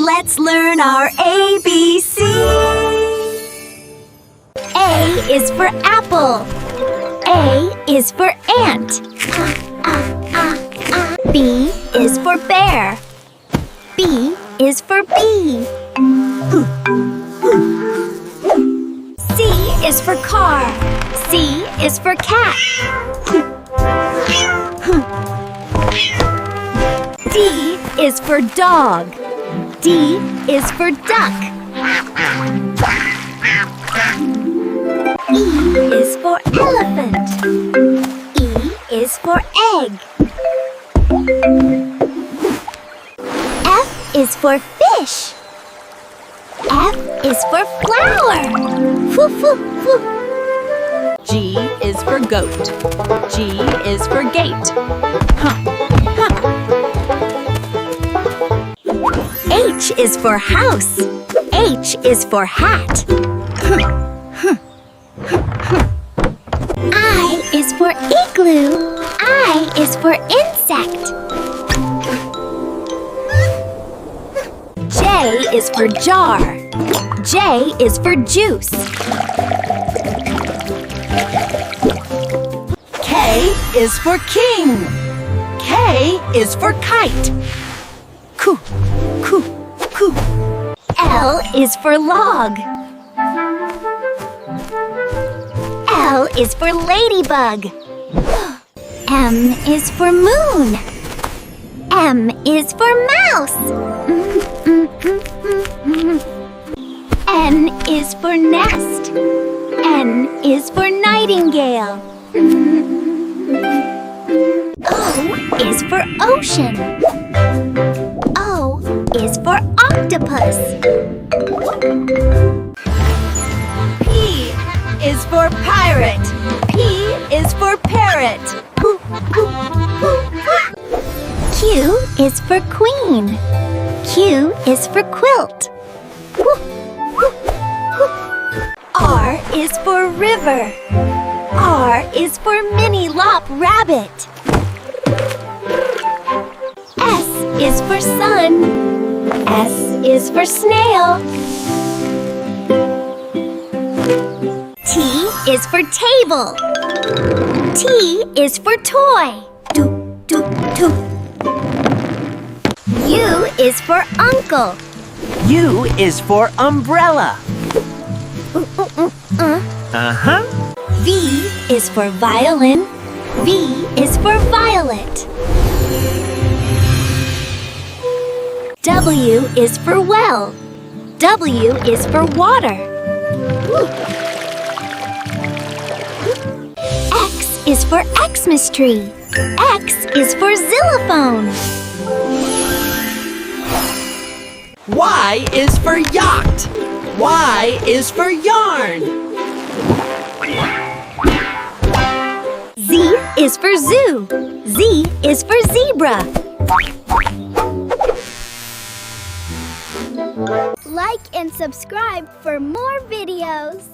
Let's learn our ABC. A is for apple. A is for ant. B is for bear. B is for bee. C is for car. C is for cat. D is for dog. D is for duck. E is for elephant. E is for egg. F is for fish. F is for flower. Foo, foo, foo. G is for goat. G is for gate. H is for house. H is for hat. I is for igloo. I is for insect. J is for jar. J is for juice. K is for king. K is for kite. Coo, coo, coo. L is for log. L is for ladybug. M is for moon. M is for mouse. N is for nest. N is for nightingale. O is for ocean. O is for octopus. P is for pirate. P is for parrot. Q is for queen. Q is for quilt. R is for river. R is for mini lop rabbit. S is for sun. S is for snail. T is for table. T is for toy. U is for uncle. U is for umbrella. V is for violin. V is for violet. W is for well. W is for water. X is for Xmas tree. X is for xylophone. Y is for yacht. Y is for yarn. Z is for zoo. Z is for zebra. Like and subscribe for more videos.